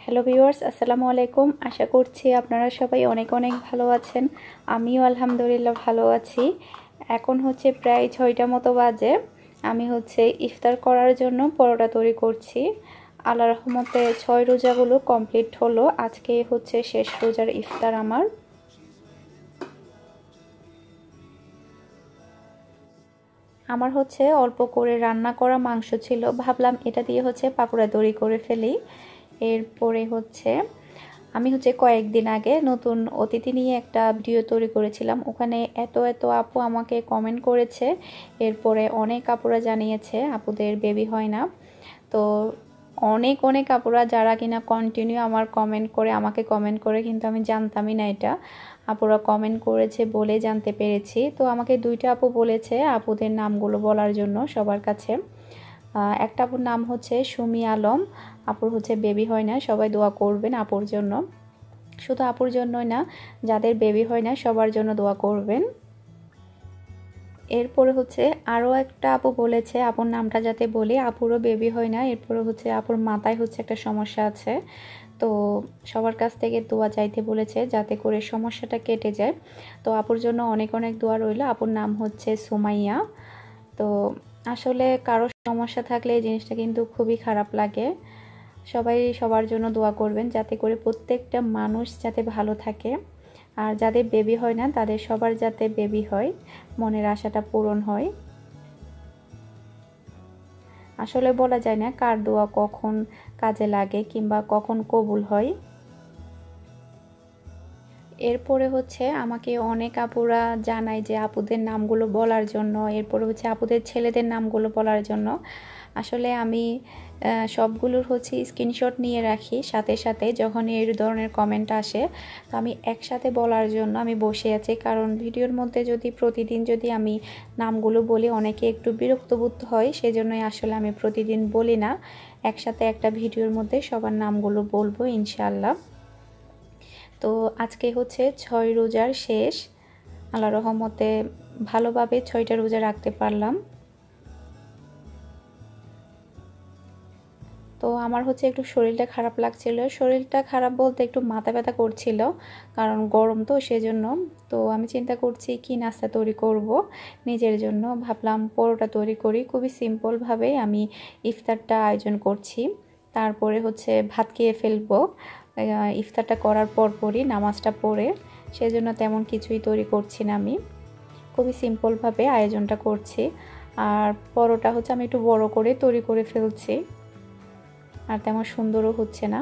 Hello viewers, আসসালামু আলাইকুম। আশা করছি আপনারা সবাই অনেক অনেক ভালো আছেন। আমিও আলহামদুলিল্লাহ ভালো আছি। এখন হচ্ছে প্রায় 6টা মতো বাজে। আমি ইফতার করার জন্য পরোটা তৈরি করছি। আল্লাহর রহমতে 6 রোজাগুলো কমপ্লিট হলো। আজকে শেষ রোজার ইফতার আমার। আমার অল্প করে রান্না করা মাংস ছিল, ভাবলাম এটা দিয়ে পাকোড়া তৈরি করে ফেলি। এরপরে আমি কয়েকদিন আগে নতুন অতিথি নিয়ে একটা ভিডিও তৈরি করেছিলাম। ওখানে এত আপু আমাকে কমেন্ট করেছে। এরপরে অনেক আপুরা জানিয়েছে আপুদের বেবি হয় না। তো অনেক আপুরা যারা কিনা কন্টিনিউ আমাকে কমেন্ট করে, কিন্তু আমি জানতামই না এটা। আপুরা কমেন্ট করেছে বলে জানতে পেরেছি। তো আমাকে 2টা আপু বলেছে আপুদের নামগুলো বলার জন্য সবার কাছে। একটা আপুর নাম সুমি আলম। আপুর বেবি হয় না, সবাই দোয়া করবেন আপুর জন্য। শুধু আপুর জন্যই না, যাদের বেবি হয় না সবার জন্য দোয়া করবেন। এরপরে আরও একটা আপু বলেছে আপুর নামটা যাতে বলি, আপুরও বেবি হয় না। এরপরে আপুর মাথায় একটা সমস্যা আছে। তো সবার কাছ থেকে দোয়া চাইতে বলেছে যাতে করে সমস্যাটা কেটে যায়। তো আপুর জন্য অনেক দোয়া রইল। আপুর নাম সুমাইয়া। তো আসলে কারো সমস্যা থাকলে এই জিনিসটা কিন্তু খুবই খারাপ লাগে। সবাই সবার জন্য দোয়া করবেন যাতে করে প্রত্যেকটা মানুষ যাতে ভালো থাকে। আর যাদের বেবি হয় না তাদের সবার যাতে বেবি হয়, মনের আশাটা পূরণ হয়। আসলে বলা যায় না কার দোয়া কখন কাজে লাগে কিংবা কখন কবুল হয়। এরপরে আমাকে অনেক আপুরা জানায় যে আপুদের নামগুলো বলার জন্য। এরপরে আপুদের ছেলেদের নামগুলো বলার জন্য। আসলে আমি সবগুলোর স্ক্রিনশট নিয়ে রাখি সাথে সাথে যখন এই ধরনের কমেন্ট আসে। তো আমি একসাথে বলার জন্য আমি বসে আছি, কারণ ভিডিওর মধ্যে প্রতিদিন আমি নামগুলো বলি অনেকে একটু বিরক্ত বোধ হয়। সেজন্যই আসলে আমি প্রতিদিন বলি না, একসাথে একটা ভিডিওর মধ্যে সবার নামগুলো বলবো ইনশাআল্লাহ। তো আজকে 6 রোজার শেষ। আল্লাহর রহমতে ভালোভাবে 6টা রোজা রাখতে পারলাম। তো আমার একটু শরীরটা খারাপ লাগছিল। শরীরটা খারাপ বলতে একটু মাথা ব্যথা করছিল, কারণ গরম তো সেজন্য। তো আমি চিন্তা করছি কি নাস্তা তৈরি করব নিজের জন্য। ভাবলাম পরোটা তৈরি করি। খুবই সিম্পলভাবে আমি ইফতারটা আয়োজন করছি। তারপরে ভাত খেয়ে ফেলবো ইফতারটা করার পরপরই, নামাজটা পড়ে। সেজন্য তেমন কিছুই তৈরি করছি না, আমি খুবই সিম্পলভাবে আয়োজনটা করছি। আর পরোটা আমি একটু বড় করে তৈরি করে ফেলছি, আর তেমন সুন্দরও হচ্ছে না।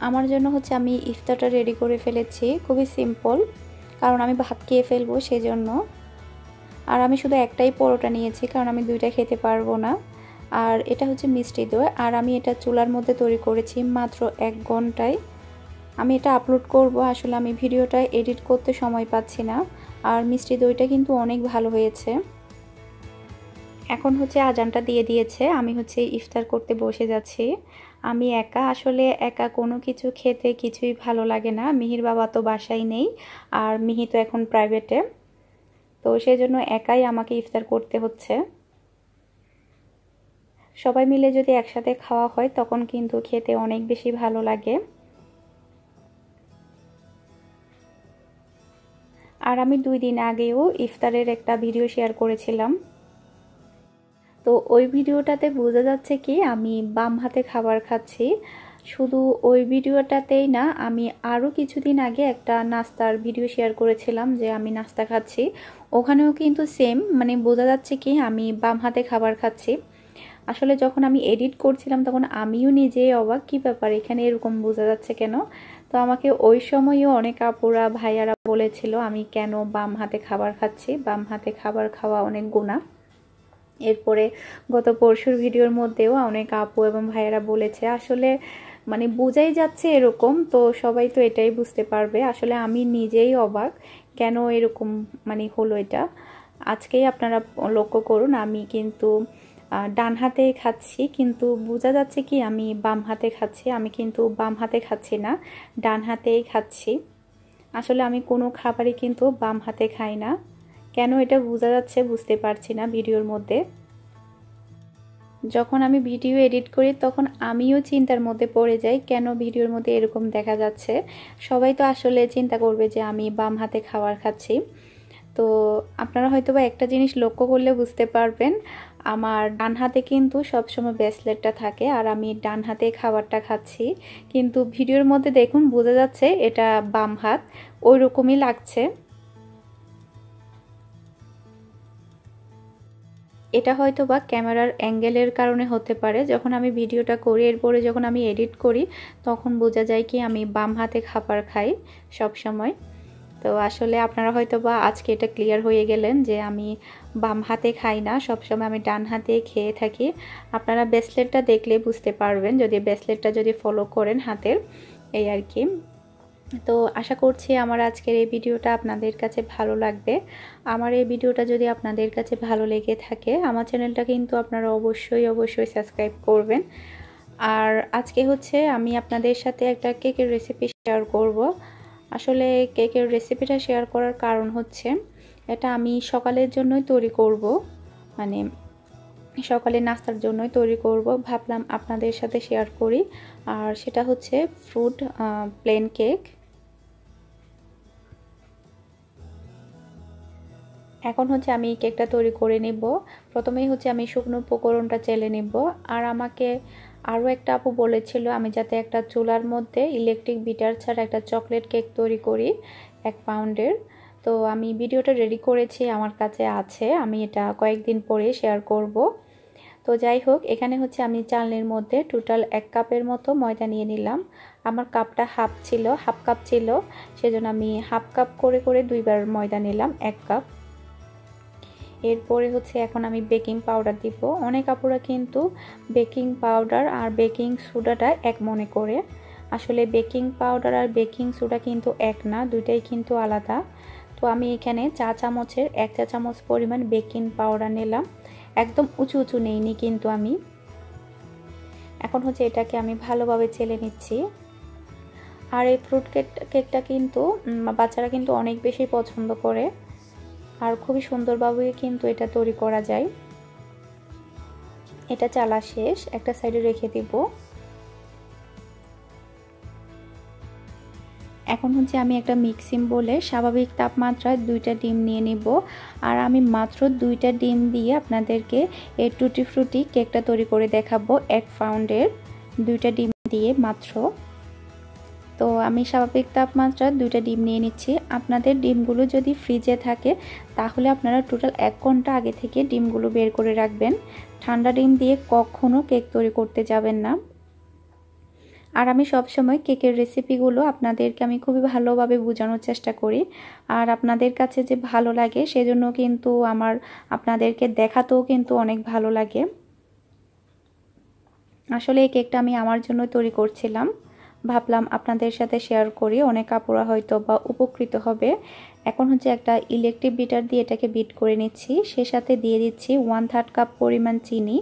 আমার জন্য আমি ইফতারটা রেডি করে ফেলেছি, খুবই সিম্পল, কারণ আমি ভাত খেয়ে ফেলবো সেজন্য। আর আমি শুধু একটাই পরোটা নিয়েছি, কারণ আমি 2টা খেতে পারবো না। আর এটা মিষ্টি দই, আর আমি এটা চুলার মধ্যে তৈরি করেছি মাত্র 1 ঘন্টায়। আমি এটা আপলোড করব, আসলে আমি ভিডিওটা এডিট করতে সময় পাচ্ছি না। আর মিষ্টি দইটা কিন্তু অনেক ভালো হয়েছে। এখন আজানটা দিয়ে দিয়েছে, আমি ইফতার করতে বসে যাচ্ছি। আমি আসলে একা কোনো কিছু খেতে কিছুই ভালো লাগে না। মিহির বাবা তো বাসায় নেই, আর মিহি তো এখন প্রাইভেটে। তো সেজন্য একাই আমাকে ইফতার করতে হচ্ছে। সবাই মিলে যদি একসাথে খাওয়া হয় তখন কিন্তু খেতে অনেক বেশি ভালো লাগে। আর আমি 2 দিন আগেও ইফতারের একটা ভিডিও শেয়ার করেছিলাম। তো ওই ভিডিওটাতে বোঝা যাচ্ছে কি আমি বাম হাতে খাবার খাচ্ছি। শুধু ওই ভিডিওটাতেই না, আমি আরও কিছুদিন আগে একটা নাস্তার ভিডিও শেয়ার করেছিলাম যে আমি নাস্তা খাচ্ছি। ওখানেও কিন্তু সেম, বোঝা যাচ্ছে কি আমি বাম হাতে খাবার খাচ্ছি। আসলে যখন আমি এডিট করছিলাম তখন আমিও নিজেই অবাক, কি ব্যাপার এখানে এরকম বোঝা যাচ্ছে কেন। তো আমাকে ওই সময়ও অনেক আপুরা ভাইয়ারা বলেছিল আমি কেন বাম হাতে খাবার খাচ্ছি। বাম হাতে খাবার খাওয়া অনেক গুনাহ। এরপরে গত পরশুর ভিডিওর মধ্যেও অনেক আপু এবং ভাইয়েরা বলেছে, আসলে মানে বোঝাই যাচ্ছে এরকম, তো সবাই তো এটাই বুঝতে পারবে। আসলে আমি নিজেই অবাক কেন এরকম মানে হলো এটা। আজকেই আপনারা লক্ষ্য করুন, আমি কিন্তু ডান হাতে খাচ্ছি, কিন্তু বোঝা যাচ্ছে কি আমি বাম হাতে খাচ্ছি। আমি কিন্তু বাম হাতে খাচ্ছি না, ডান হাতেই খাচ্ছি। আসলে আমি কোনো খাবারই কিন্তু বাম হাতে খাই না। কেন এটা বোঝা যাচ্ছে বুঝতে পারছি না ভিডিওর মধ্যে। যখন আমি ভিডিও এডিট করি তখন আমিও চিন্তার মধ্যে পড়ে যাই, কেন ভিডিওর মধ্যে এরকম দেখা যাচ্ছে। সবাই তো আসলে চিন্তা করবে যে আমি বাম হাতে খাবার খাচ্ছি। তো আপনারা হয়তো বা একটা জিনিস লক্ষ্য করলে বুঝতে পারবেন, আমার ডান হাতে কিন্তু সবসময় ব্রেসলেটটা থাকে আর আমি ডান হাতে খাবারটা খাচ্ছি, কিন্তু ভিডিওর মধ্যে দেখুন বোঝা যাচ্ছে এটা বাম হাত, ওই রকমই লাগছে। এটা হয়তো বা ক্যামেরার অ্যাঙ্গেলের কারণে হতে পারে। যখন আমি ভিডিওটা করি এরপরে যখন আমি এডিট করি তখন বোঝা যায় কি আমি বাম হাতে খাবার খাই সব সময়। তো আসলে আপনারা হয়তো বা আজকে এটা ক্লিয়ার হয়ে গেলেন যে আমি বাম হাতে খাই না, সবসময় আমি ডান হাতে খেয়ে থাকি। আপনারা ব্রেসলেটটা দেখলে বুঝতে পারবেন, যদি ব্রেসলেটটা যদি ফলো করেন হাতের, এই আর কি। তো আশা করছি আমার আজকের এই ভিডিওটা আপনাদের কাছে ভালো লাগবে। আমার এই ভিডিওটা যদি আপনাদের কাছে ভালো লেগে থাকে আমার চ্যানেলটা কিন্তু আপনারা অবশ্যই সাবস্ক্রাইব করবেন। আর আজকে হচ্ছে আমি আপনাদের সাথে একটা কেকের রেসিপি শেয়ার করব। আসলে কেকের রেসিপিটা শেয়ার করার কারণ হচ্ছে এটা আমি সকালের জন্যই তৈরি করব, মানে সকালে নাস্তার জন্যই তৈরি করব, ভাবলাম আপনাদের সাথে শেয়ার করি। আর সেটা হচ্ছে ফ্রুট প্লেন কেক। এখন হচ্ছে আমি কেকটা তৈরি করে নিব। প্রথমেই হচ্ছে আমি শুকনো উপকরণটা চেলে নিব। আর আমাকে আরও একটা আপু বলেছিল আমি যাতে একটা চুলার মধ্যে ইলেকট্রিক বিটার ছাড়া একটা চকলেট কেক তৈরি করি 1 পাউন্ডের। তো আমি ভিডিওটা রেডি করেছি, আমার কাছে আছে, আমি এটা কয়েকদিন পরে শেয়ার করব। তো যাই হোক, এখানে হচ্ছে আমি চালনির মধ্যে টোটাল 1 কাপের মতো ময়দা নিয়ে নিলাম। আমার কাপটা হাফ কাপ ছিল, সেজন্য আমি হাফ কাপ করে করে 2বার ময়দা নিলাম, 1 কাপ। এরপরে হচ্ছে এখন আমি বেকিং পাউডার দিব। অনেক আপুরা কিন্তু বেকিং পাউডার আর বেকিং সোডাটা এক মনে করে। আসলে বেকিং পাউডার আর বেকিং সোডা কিন্তু এক না, দুইটাই কিন্তু আলাদা। তো আমি এখানে 1 চা চামচ পরিমাণ বেকিং পাউডার নিলাম। একদম উঁচু উঁচু নেইনি কিন্তু আমি। এখন হচ্ছে এটাকে আমি ভালোভাবে চেলে নিচ্ছি। আর এই ফ্রুট কেকটা কিন্তু বাচ্চারা কিন্তু অনেক বেশি পছন্দ করে, আর খুবই সুন্দরভাবে কিন্তু এটা তৈরি করা যায়। এটা চালা শেষ, একটা সাইডে রেখে দিব। এখন হচ্ছে আমি একটা মিক্সিং বলে স্বাভাবিক তাপমাত্রায় 2টা ডিম নিয়ে নিব। আর আমি মাত্র 2টা ডিম দিয়ে আপনাদেরকে এই টুটি ফ্রুটি কেকটা তৈরি করে দেখাবো 1 পাউন্ডের, 2টা ডিম দিয়ে মাত্র। তো আমি স্বাভাবিক তাপমাত্রা 2টা ডিম নিয়ে নিচ্ছি। আপনাদের ডিমগুলো যদি ফ্রিজে থাকে তাহলে আপনারা টোটাল 1 ঘন্টা আগে থেকে ডিমগুলো বের করে রাখবেন। ঠান্ডা ডিম দিয়ে কখনো কেক তৈরি করতে যাবেন না। আর আমি সবসময় কেকের রেসিপিগুলো আপনাদেরকে আমি খুবই ভালোভাবে বোঝানোর চেষ্টা করি, আর আপনাদের কাছে যে ভালো লাগে সেজন্য কিন্তু আমার আপনাদেরকে দেখাতেও কিন্তু অনেক ভালো লাগে। আসলে এই কেকটা আমি আমার জন্য তৈরি করছিলাম, ভাবলাম আপনাদের সাথে শেয়ার করি, অনেক আপুরা হয়তো বা উপকৃত হবে। এখন হচ্ছে একটা ইলেকট্রিক বিটার দিয়ে এটাকে বিট করে নিচ্ছি। সে সাথে দিয়ে দিচ্ছি 1/3 কাপ পরিমাণ চিনি।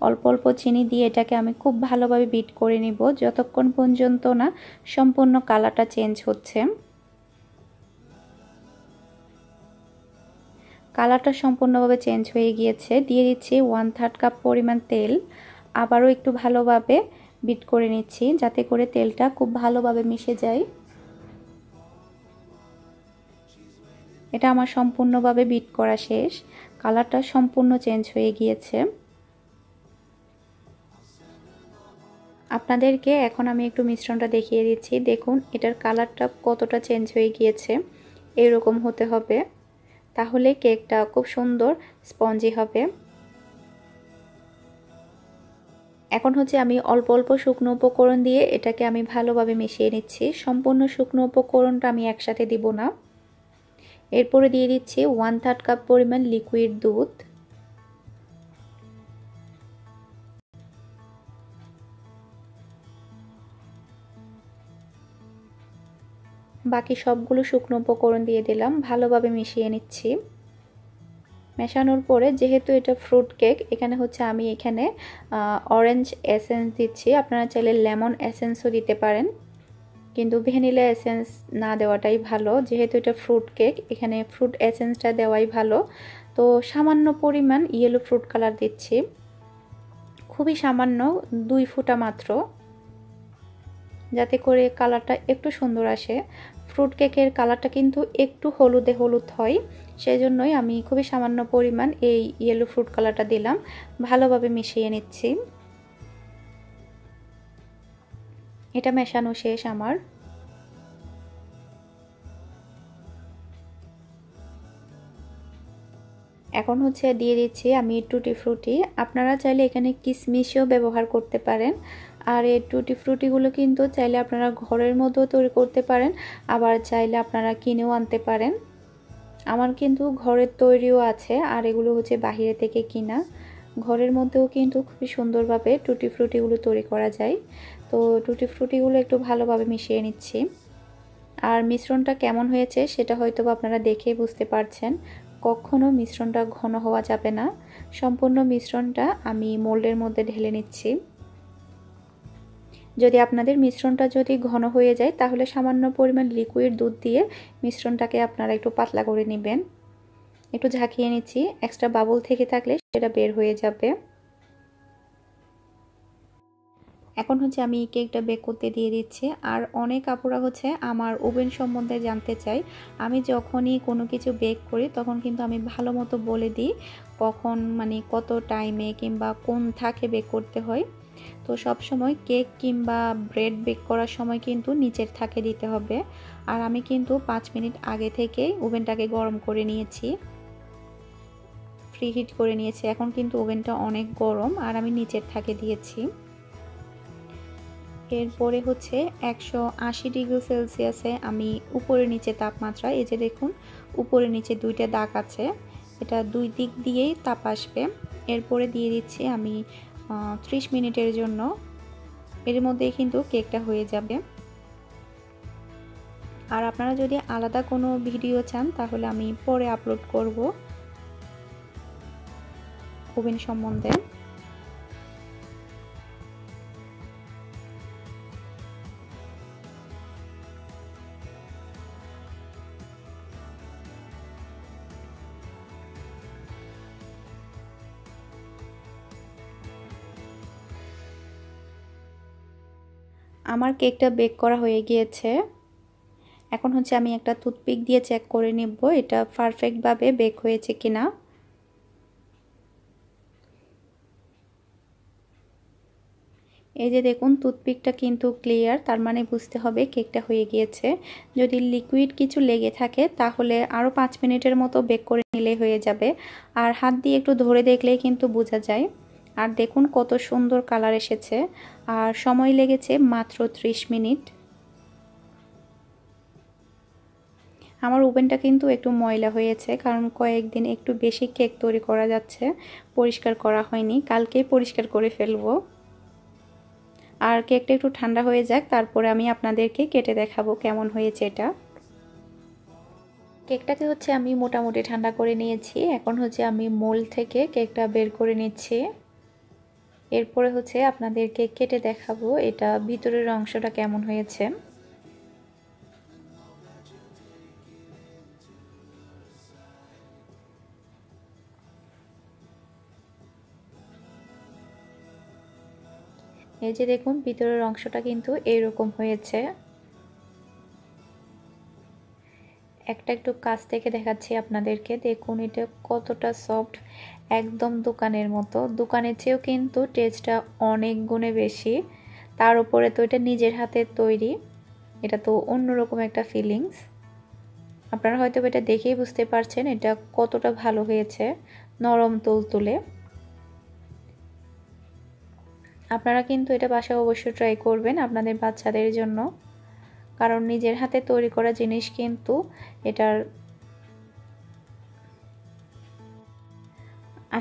অল্প অল্প চিনি দিয়ে এটাকে আমি খুব ভালোভাবে বিট করে নিব যতক্ষণ পর্যন্ত না সম্পূর্ণ কালারটা চেঞ্জ হচ্ছে। কালারটা সম্পূর্ণভাবে চেঞ্জ হয়ে গিয়েছে। দিয়ে দিচ্ছি 1/3 কাপ পরিমাণ তেল। আবারও একটু ভালোভাবে বিট করে নিচ্ছি যাতে করে তেলটা খুব ভালোভাবে মিশে যায়। এটা আমার সম্পূর্ণভাবে বিট করা শেষ। কালারটা সম্পূর্ণ চেঞ্জ হয়ে গিয়েছে। আপনাদেরকে এখন আমি একটু মিশ্রণটা দেখিয়ে দিচ্ছি। দেখুন এটার কালারটা কতটা চেঞ্জ হয়ে গিয়েছে। এরকম হতে হবে, তাহলে কেকটা খুব সুন্দর স্পঞ্জি হবে। এখন হচ্ছে আমি অল্প অল্প শুকনো উপকরণ দিয়ে এটাকে আমি ভালোভাবে মিশিয়ে নিচ্ছি। সম্পূর্ণ শুকনো উপকরণটা আমি একসাথে দিব না। এরপরে দিয়ে দিচ্ছি 1/3 কাপ পরিমাণ লিকুইড দুধ। বাকি সবগুলো শুকনো উপকরণ দিয়ে দিলাম, ভালোভাবে মিশিয়ে নিচ্ছি। মেশানোর পরে যেহেতু এটা ফ্রুট কেক, এখানে হচ্ছে আমি এখানে অরেঞ্জ এসেন্স দিচ্ছি। আপনারা চাইলে লেমন এসেন্সও দিতে পারেন, কিন্তু ভ্যানিলা এসেন্স না দেওয়াটাই ভালো। যেহেতু এটা ফ্রুট কেক, এখানে ফ্রুট এসেন্সটা দেওয়াই ভালো। তো সামান্য পরিমাণ ইয়েলো ফ্রুট কালার দিচ্ছি, খুবই সামান্য, 2 ফোঁটা মাত্র, যাতে করে কালারটা একটু সুন্দর আসে। ফ্রুট কেকের কালারটা কিন্তু একটু হলুদে হলুদ হয়, সেই জন্যই আমি খুবই সামান্য পরিমাণ এই ইয়েলো ফ্রুট কালারটা দিলাম। ভালোভাবে মিশিয়ে নিচ্ছি। এটা মেশানো শেষ আমার। এখন হচ্ছে দিয়ে দিচ্ছি আমি টুটি ফ্রুটি। আপনারা চাইলে এখানে কিশমিশও ব্যবহার করতে পারেন। আর এই টুটি ফ্রুটিগুলো কিন্তু চাইলে আপনারা ঘরের মধ্যেও তৈরি করতে পারেন, আবার চাইলে আপনারা কিনেও আনতে পারেন। আমার কিন্তু ঘরের তৈরিও আছে, আর এগুলো হচ্ছে বাহিরে থেকে কিনা। ঘরের মধ্যেও কিন্তু খুবই সুন্দরভাবে টুটি ফ্রুটিগুলো তৈরি করা যায়। তো টুটি ফ্রুটিগুলো একটু ভালোভাবে মিশিয়ে নিচ্ছি। আর মিশ্রণটা কেমন হয়েছে সেটা হয়তো আপনারা দেখেই বুঝতে পারছেন। কখনো মিশ্রণটা ঘন হওয়া যাবে না। সম্পূর্ণ মিশ্রণটা আমি মোল্ডের মধ্যে ঢেলে নিচ্ছি। যদি আপনাদের মিশ্রণটা যদি ঘন হয়ে যায়, তাহলে সামান্য পরিমাণ লিকুইড দুধ দিয়ে মিশ্রণটাকে আপনারা একটু পাতলা করে নেবেন। একটু ঝাঁকিয়ে নিচ্ছি, এক্সট্রা বাবল থেকে থাকলে সেটা বের হয়ে যাবে। এখন হচ্ছে আমি কেকটা বেক করতে দিয়ে দিচ্ছি। আর অনেক আপুরা হচ্ছে আমার ওভেন সম্বন্ধে জানতে চাই। আমি যখনই কোনো কিছু বেক করি তখন কিন্তু আমি ভালো মতো বলে দিই কখন, মানে কত টাইমে কিংবা কোন থাকে বেক করতে হয়। তো সব সময় কেক কিংবা ব্রেড বেক করার সময় কিন্তু নিচের থাকে দিতে হবে। আর আমি কিন্তু 5 মিনিট আগে থেকেই ওভেনটাকে গরম করে নিয়েছি, প্রিহিট করে নিয়েছি। এখন কিন্তু ওভেনটা অনেক গরম, আর আমি নিচের থাকে দিয়েছি। এরপরে হচ্ছে 180 ডিগ্রি সেলসিয়াসে আমি উপরে নিচে তাপমাত্রা, এই যে দেখুন উপরে নিচে 2টা দাগ আছে, এটা 2 দিক দিয়েই তাপ আসবে। এরপরে দিয়ে দিচ্ছি আমি 30 মিনিটের জন্য। এর মধ্যেই কিন্তু কেকটা হয়ে যাবে। আর আপনারা যদি আলাদা কোনো ভিডিও চান তাহলে আমি পরে আপলোড করব ওভেন সম্বন্ধে। আমার কেকটা বেক করা হয়ে গিয়েছে। এখন হচ্ছে আমি একটা টুথপিক দিয়ে চেক করে নেব এটা পারফেক্টভাবে বেক হয়েছে কিনা। এই যে দেখুন টুথপিকটা কিন্তু ক্লিয়ার, তার মানে বুঝতে হবে কেকটা হয়ে গিয়েছে। যদি লিকুইড কিছু লেগে থাকে তাহলে আরও 5 মিনিটের মতো বেক করে নিলে হয়ে যাবে। আর হাত দিয়ে একটু ধরে দেখলেই কিন্তু বোঝা যায়। আর দেখুন কত সুন্দর কালার এসেছে, আর সময় লেগেছে মাত্র 30 মিনিট। আমার ওভেনটা কিন্তু একটু ময়লা হয়েছে, কারণ কয়েকদিন একটু বেশি কেক তৈরি করা যাচ্ছে, পরিষ্কার করা হয়নি। কালকেই পরিষ্কার করে ফেলবো। আর কেকটা একটু ঠান্ডা হয়ে যাক, তারপরে আমি আপনাদেরকে কেটে দেখাবো কেমন হয়েছে এটা। কেকটাকে হচ্ছে আমি মোটামুটি ঠান্ডা করে নিয়েছি। এখন হচ্ছে আমি মোল্ড থেকে কেকটা বের করে নিচ্ছি। এরপরে হচ্ছে আপনাদেরকে কেটে দেখাবো এটা ভিতরের অংশটা কেমন হয়েছে। এই যে দেখুন ভিতরের অংশটা কিন্তু এইরকম হয়েছে। একটা একটু কাছ থেকে দেখাচ্ছি আপনাদেরকে, দেখুন এটা কতটা সফট, একদম দোকানের মতো। দোকানের চেয়েও কিন্তু টেস্টটা অনেক গুণে বেশি। তার উপরে তো এটা নিজের হাতের তৈরি, এটা তো অন্যরকম একটা ফিলিংস। আপনারা হয়তো এটা দেখেই বুঝতে পারছেন এটা কতটা ভালো হয়েছে, নরম তুলতুলে। আপনারা কিন্তু এটা বাসায় অবশ্যই ট্রাই করবেন আপনাদের বাচ্চাদের জন্য, কারণ নিজের হাতে তৈরি করা জিনিস কিন্তু এটার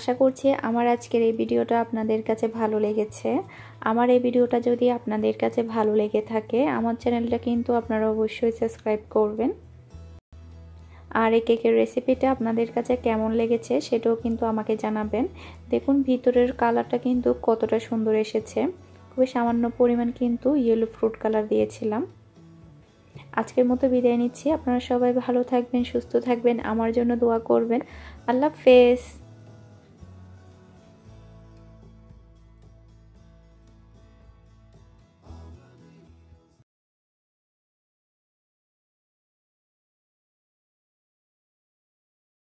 আশা করছি আমার আজকের এই ভিডিওটা আপনাদের কাছে ভালো লেগেছে। আমার এই ভিডিওটা যদি আপনাদের কাছে ভালো লেগে থাকে আমার চ্যানেলটা কিন্তু আপনারা অবশ্যই সাবস্ক্রাইব করবেন। আর এই কেকের রেসিপিটা আপনাদের কাছে কেমন লেগেছে সেটাও কিন্তু আমাকে জানাবেন। দেখুন ভিতরের কালারটা কিন্তু কতটা সুন্দর এসেছে। খুবই সামান্য পরিমাণ কিন্তু ইয়েলো ফ্রুট কালার দিয়েছিলাম। আজকের মতো বিদায় নিচ্ছি। আপনারা সবাই ভালো থাকবেন, সুস্থ থাকবেন, আমার জন্য দোয়া করবেন। আল্লাহ হাফেজ।